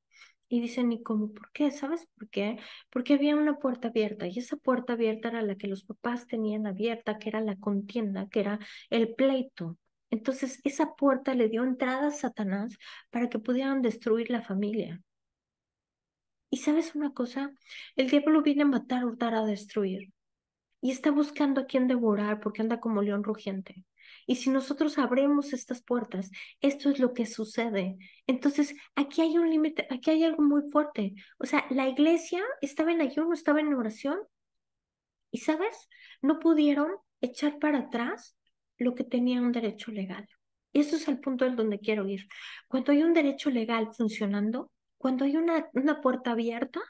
Y dicen, ¿y cómo? ¿Por qué? ¿Sabes por qué? Porque había una puerta abierta y esa puerta abierta era la que los papás tenían abierta, que era la contienda, que era el pleito. Entonces, esa puerta le dio entrada a Satanás para que pudieran destruir la familia. Y sabes una cosa, el diablo viene a matar, hurtar, a destruir y está buscando a quien devorar porque anda como león rugiente. Y si nosotros abrimos estas puertas, esto es lo que sucede. Entonces, aquí hay un límite, aquí hay algo muy fuerte. O sea, la iglesia estaba en ayuno, estaba en oración y, ¿sabes? No pudieron echar para atrás lo que tenía un derecho legal. Y eso es el punto en donde quiero ir. Cuando hay un derecho legal funcionando, cuando hay una puerta abierta,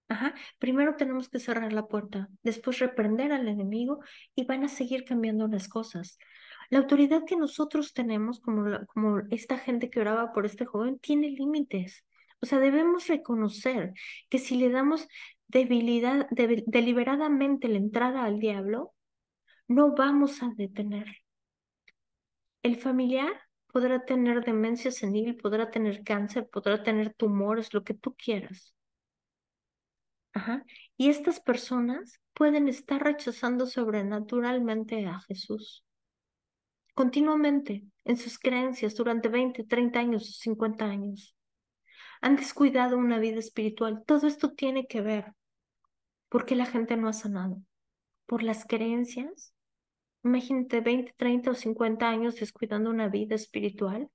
ajá, primero tenemos que cerrar la puerta, después reprender al enemigo y van a seguir cambiando las cosas. La autoridad que nosotros tenemos, como esta gente que oraba por este joven, tiene límites. O sea, debemos reconocer que si le damos deliberadamente la entrada al diablo, no vamos a detener. El familiar podrá tener demencia senil, podrá tener cáncer, podrá tener tumores, lo que tú quieras. Ajá. Y estas personas pueden estar rechazando sobrenaturalmente a Jesús continuamente en sus creencias durante 20, 30 años, 50 años. Han descuidado una vida espiritual. Todo esto tiene que ver porque la gente no ha sanado. Por las creencias. Imagínate 20, 30 o 50 años descuidando una vida espiritual.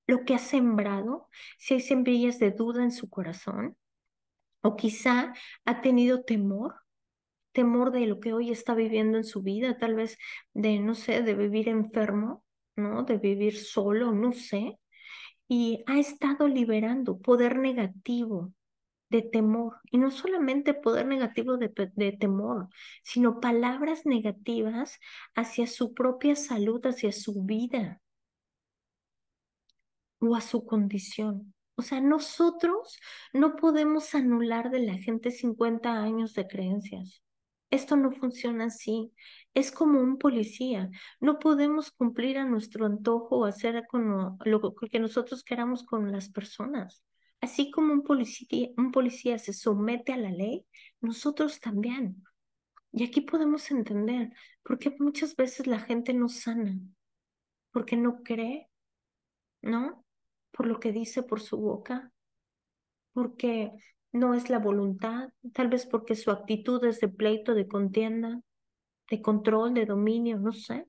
lo que ha sembrado, si hay semillas de duda en su corazón, o quizá ha tenido temor de lo que hoy está viviendo en su vida, tal vez de, no sé, de vivir enfermo, ¿no? De vivir solo, no sé, y ha estado liberando poder negativo de temor, y no solamente poder negativo de temor, sino palabras negativas hacia su propia salud, hacia su vida o a su condición. O sea, nosotros no podemos anular de la gente 50 años de creencias. Esto no funciona así. Es como un policía. No podemos cumplir a nuestro antojo o hacer con lo que nosotros queramos con las personas. Así como un policía se somete a la ley, nosotros también. Y aquí podemos entender por qué muchas veces la gente no sana, porque no cree, ¿no? Por lo que dice por su boca, porque no es la voluntad, tal vez porque su actitud es de pleito, de contienda, de control, de dominio, no sé,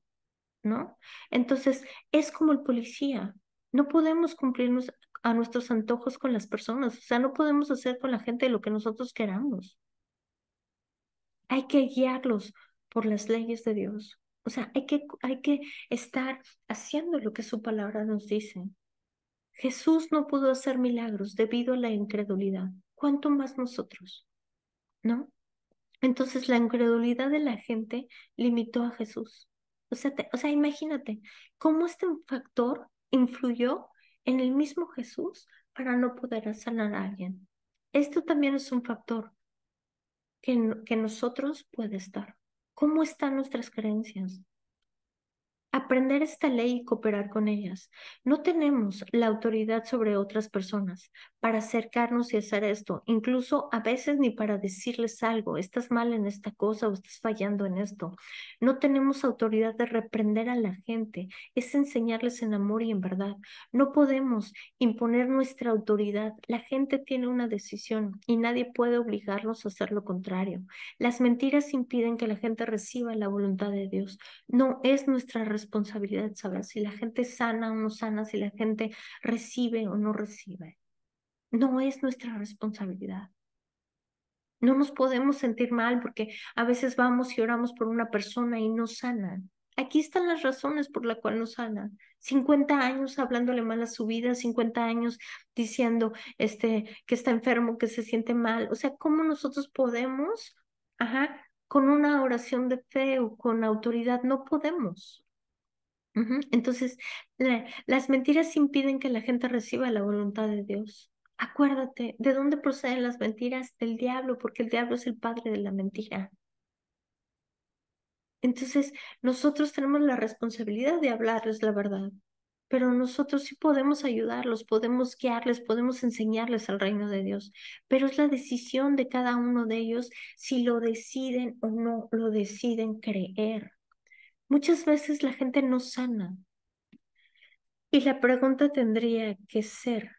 ¿no? Entonces, es como el policía. No podemos cumplirnos a nuestros antojos con las personas, o sea, no podemos hacer con la gente lo que nosotros queramos. Hay que guiarlos por las leyes de Dios. O sea, hay que estar haciendo lo que su palabra nos dice. Jesús no pudo hacer milagros debido a la incredulidad. ¿Cuánto más nosotros? ¿No? Entonces la incredulidad de la gente limitó a Jesús. O sea, imagínate cómo este factor influyó en el mismo Jesús para no poder sanar a alguien. Esto también es un factor que nosotros puede estar. ¿Cómo están nuestras creencias? Aprender esta ley y cooperar con ellas. No tenemos la autoridad sobre otras personas para acercarnos y hacer esto, incluso a veces ni para decirles algo, estás mal en esta cosa o estás fallando en esto. No tenemos autoridad de reprender a la gente, es enseñarles en amor y en verdad. No podemos imponer nuestra autoridad. La gente tiene una decisión y nadie puede obligarlos a hacer lo contrario. Las mentiras impiden que la gente reciba la voluntad de Dios. No es nuestra responsabilidad saber si la gente sana o no sana, si la gente recibe o no recibe. No es nuestra responsabilidad. No nos podemos sentir mal porque a veces vamos y oramos por una persona y no sana. Aquí están las razones por las cuales no sana. 50 años hablándole mal a su vida, 50 años diciendo que está enfermo, que se siente mal. O sea, ¿cómo nosotros podemos, con una oración de fe o con autoridad? No podemos. Entonces, las mentiras impiden que la gente reciba la voluntad de Dios. Acuérdate, ¿de dónde proceden las mentiras? Del diablo, porque el diablo es el padre de la mentira. Entonces, nosotros tenemos la responsabilidad de hablarles la verdad, pero nosotros sí podemos ayudarlos, podemos guiarles, podemos enseñarles al reino de Dios, pero es la decisión de cada uno de ellos si lo deciden o no lo deciden creer. Muchas veces la gente no sana. Y la pregunta tendría que ser,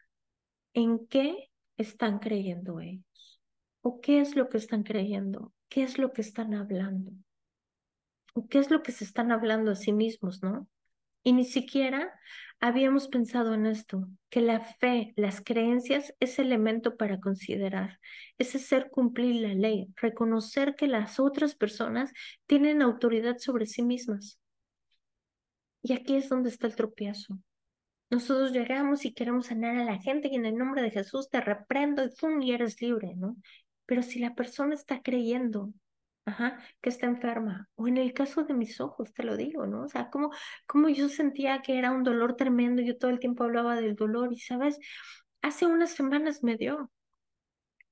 ¿en qué están creyendo ellos? ¿O qué es lo que están creyendo? ¿Qué es lo que están hablando? ¿O qué es lo que se están hablando a sí mismos, no? Y ni siquiera habíamos pensado en esto, que la fe, las creencias es elemento para considerar, es hacer cumplir la ley, reconocer que las otras personas tienen autoridad sobre sí mismas. Y aquí es donde está el tropiezo. Nosotros llegamos y queremos sanar a la gente y en el nombre de Jesús te reprendo y ¡fum! Y eres libre, ¿no? Pero si la persona está creyendo, que está enferma, o en el caso de mis ojos, te lo digo, ¿no? O sea, como yo sentía que era un dolor tremendo, yo todo el tiempo hablaba del dolor y, ¿sabes? Hace unas semanas me dio.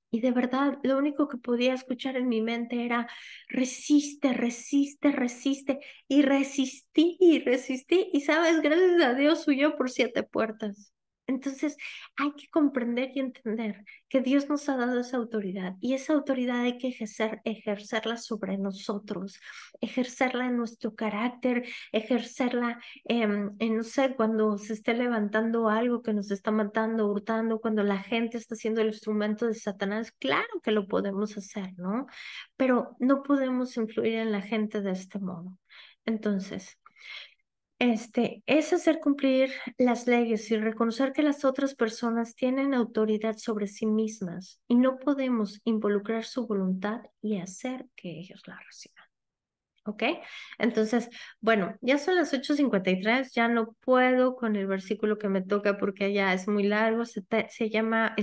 Y de verdad, lo único que podía escuchar en mi mente era, resiste, resiste, resiste. Y resistí. Y sabes, gracias a Dios huyó por 7 puertas. Entonces, hay que comprender y entender que Dios nos ha dado esa autoridad y esa autoridad hay que ejercerla sobre nosotros, ejercerla en nuestro carácter, ejercerla no sé, cuando se esté levantando algo que nos está matando, hurtando, cuando la gente está siendo el instrumento de Satanás, claro que lo podemos hacer, ¿no? Pero no podemos influir en la gente de este modo. Entonces, Es hacer cumplir las leyes y reconocer que las otras personas tienen autoridad sobre sí mismas y no podemos involucrar su voluntad y hacer que ellos la reciban. ¿Ok? Entonces, bueno, ya son las 8:53, ya no puedo con el versículo que me toca porque ya es muy largo, se llama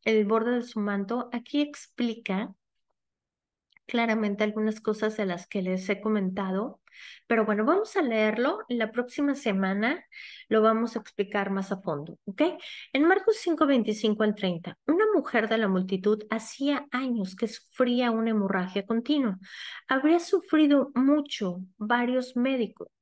el borde de su manto. Aquí explica claramente algunas cosas de las que les he comentado, pero bueno, vamos a leerlo. La próxima semana lo vamos a explicar más a fondo, ¿ok? En Marcos 5:25 al 30, una mujer de la multitud hacía años que sufría una hemorragia continua. Habría sufrido mucho,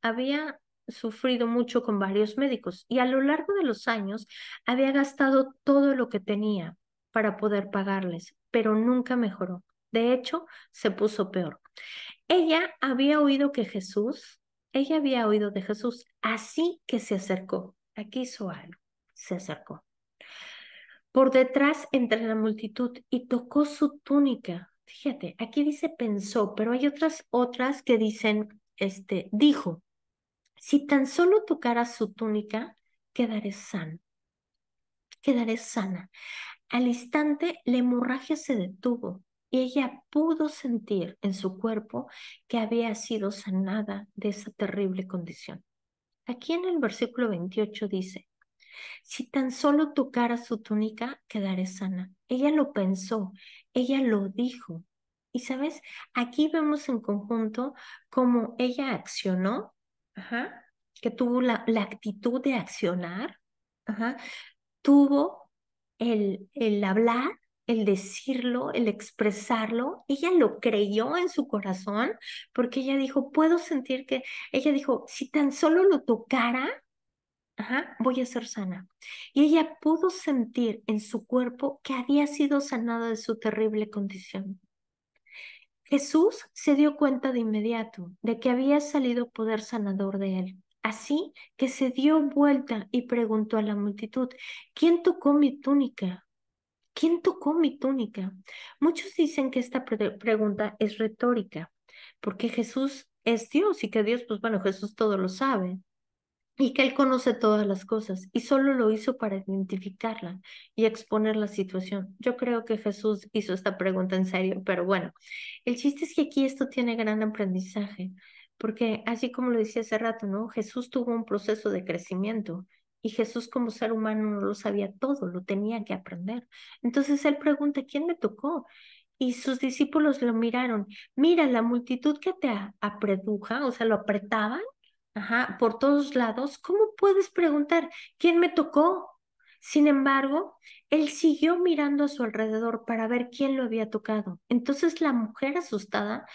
había sufrido mucho con varios médicos y a lo largo de los años había gastado todo lo que tenía para poder pagarles, pero nunca mejoró. De hecho, se puso peor. Ella había oído que Jesús, ella había oído de Jesús, así que se acercó. Aquí hizo algo, se acercó. Por detrás entre la multitud y tocó su túnica. Fíjate, aquí dice pensó, pero hay otras que dicen, dijo, si tan solo tocara su túnica, quedaré sano, quedaré sana. Al instante, la hemorragia se detuvo y ella pudo sentir en su cuerpo que había sido sanada de esa terrible condición. Aquí en el versículo 28 dice, si tan solo tocara su túnica, quedaré sana. Ella lo pensó, ella lo dijo. Y sabes, aquí vemos en conjunto cómo ella accionó, ajá, que tuvo la actitud de accionar, ajá, tuvo el hablar, el decirlo, el expresarlo. Ella lo creyó en su corazón porque ella dijo, puedo sentir que, ella dijo, si tan solo lo tocara, ajá, voy a ser sana. Y ella pudo sentir en su cuerpo que había sido sanada de su terrible condición. Jesús se dio cuenta de inmediato de que había salido poder sanador de él. Así que se dio vuelta y preguntó a la multitud, ¿quién tocó mi túnica? ¿Quién tocó mi túnica? Muchos dicen que esta pregunta es retórica, porque Jesús es Dios y que Dios, pues bueno, Jesús todo lo sabe y que Él conoce todas las cosas y solo lo hizo para identificarla y exponer la situación. Yo creo que Jesús hizo esta pregunta en serio, pero bueno, el chiste es que aquí esto tiene gran aprendizaje, porque así como lo decía hace rato, ¿no? Jesús tuvo un proceso de crecimiento y Jesús como ser humano no lo sabía todo, lo tenía que aprender. Entonces Él pregunta, ¿quién me tocó? Y sus discípulos lo miraron. Mira, la multitud que te apretuja, o sea, lo apretaban, ajá, por todos lados. ¿Cómo puedes preguntar quién me tocó? Sin embargo, él siguió mirando a su alrededor para ver quién lo había tocado. Entonces la mujer, asustada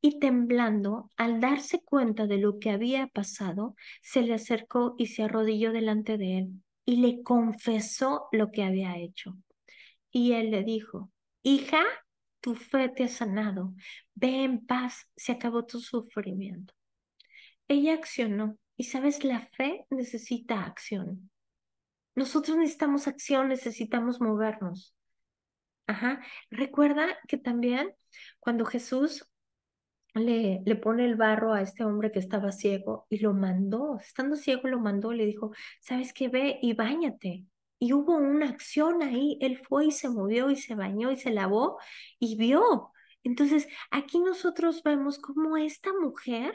y temblando, al darse cuenta de lo que había pasado, se le acercó y se arrodilló delante de él y le confesó lo que había hecho. Y él le dijo, hija, tu fe te ha sanado. Ve en paz, se acabó tu sufrimiento. Ella accionó y sabes, la fe necesita acción. Nosotros necesitamos acción, necesitamos movernos. Ajá. Recuerda que también cuando Jesús le pone el barro a este hombre que estaba ciego y lo mandó, estando ciego lo mandó, le dijo, ¿sabes qué? Ve y báñate. Y hubo una acción ahí, él fue y se movió y se bañó y se lavó y vio. Entonces, aquí nosotros vemos cómo esta mujer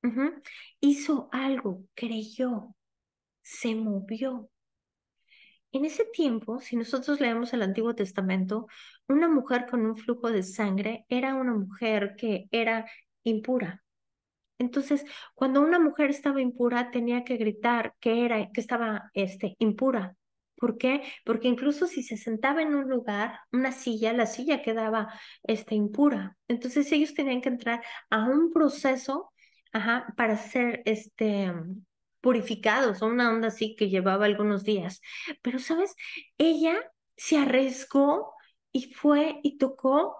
ujú, hizo algo, creyó, se movió. En ese tiempo, si nosotros leemos el Antiguo Testamento, una mujer con un flujo de sangre era una mujer que era impura. Entonces, cuando una mujer estaba impura, tenía que gritar que estaba, impura. ¿Por qué? Porque incluso si se sentaba en un lugar, una silla, la silla quedaba, impura. Entonces, ellos tenían que entrar a un proceso, ajá, para ser, purificados, o una onda así que llevaba algunos días. Pero, ¿sabes? Ella se arriesgó y fue y tocó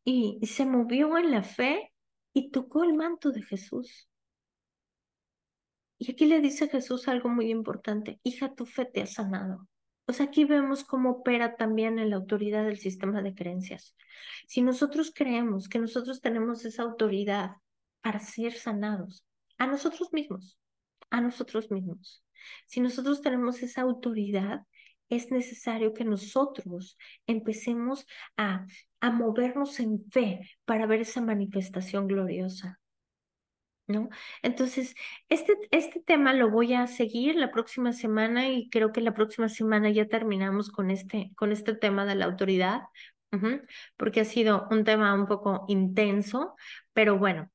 y se movió en la fe y tocó el manto de Jesús. Y aquí le dice Jesús algo muy importante, hija, tu fe te ha sanado. O sea, aquí vemos cómo opera también en la autoridad del sistema de creencias. Si nosotros creemos que nosotros tenemos esa autoridad para ser sanados, a nosotros mismos, a nosotros mismos. Si nosotros tenemos esa autoridad, es necesario que nosotros empecemos a movernos en fe para ver esa manifestación gloriosa, ¿no? Entonces, este tema lo voy a seguir la próxima semana y creo que la próxima semana ya terminamos con este tema de la autoridad, ujú, porque ha sido un tema un poco intenso, pero bueno.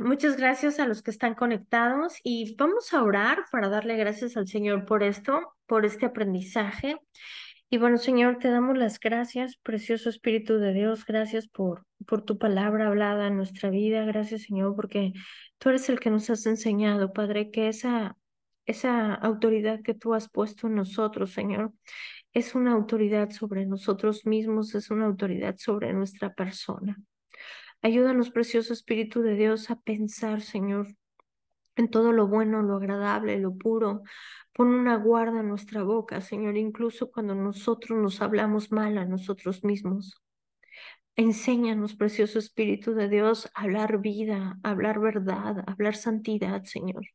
Muchas gracias a los que están conectados y vamos a orar para darle gracias al Señor por esto, por este aprendizaje. Y bueno, Señor, te damos las gracias, precioso Espíritu de Dios, gracias por tu palabra hablada en nuestra vida. Gracias, Señor, porque tú eres el que nos has enseñado, Padre, que esa autoridad que tú has puesto en nosotros, Señor, es una autoridad sobre nosotros mismos, es una autoridad sobre nuestra persona. Ayúdanos, precioso Espíritu de Dios, a pensar, Señor, en todo lo bueno, lo agradable, lo puro. Pon una guarda en nuestra boca, Señor, incluso cuando nosotros nos hablamos mal a nosotros mismos. Enséñanos, precioso Espíritu de Dios, a hablar vida, a hablar verdad, a hablar santidad, Señor.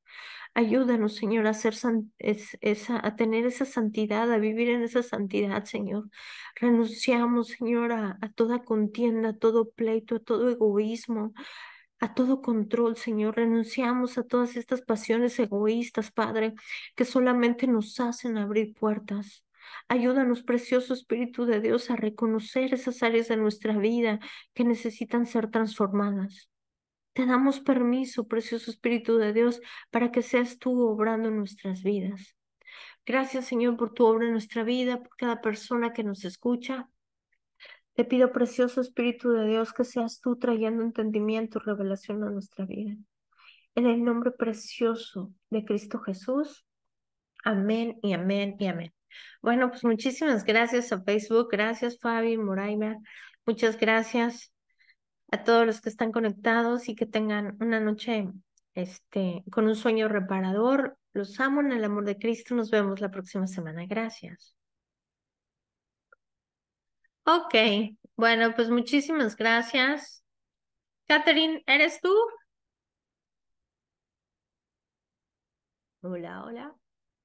Ayúdanos, Señor, a a tener esa santidad, a vivir en esa santidad, Señor. Renunciamos, Señor, a toda contienda, a todo pleito, a todo egoísmo, a todo control, Señor. Renunciamos a todas estas pasiones egoístas, Padre, que solamente nos hacen abrir puertas. Ayúdanos, precioso Espíritu de Dios, a reconocer esas áreas de nuestra vida que necesitan ser transformadas. Te damos permiso, precioso Espíritu de Dios, para que seas tú obrando en nuestras vidas. Gracias, Señor, por tu obra en nuestra vida, por cada persona que nos escucha. Te pido, precioso Espíritu de Dios, que seas tú trayendo entendimiento y revelación a nuestra vida. En el nombre precioso de Cristo Jesús. Amén y amén y amén. Bueno, pues muchísimas gracias a Facebook. Gracias, Fabi, Moraima. Muchas gracias a todos los que están conectados y que tengan una noche, con un sueño reparador. Los amo en el amor de Cristo. Nos vemos la próxima semana. Gracias. Ok, bueno, pues muchísimas gracias. Catherine, ¿eres tú? Hola, hola.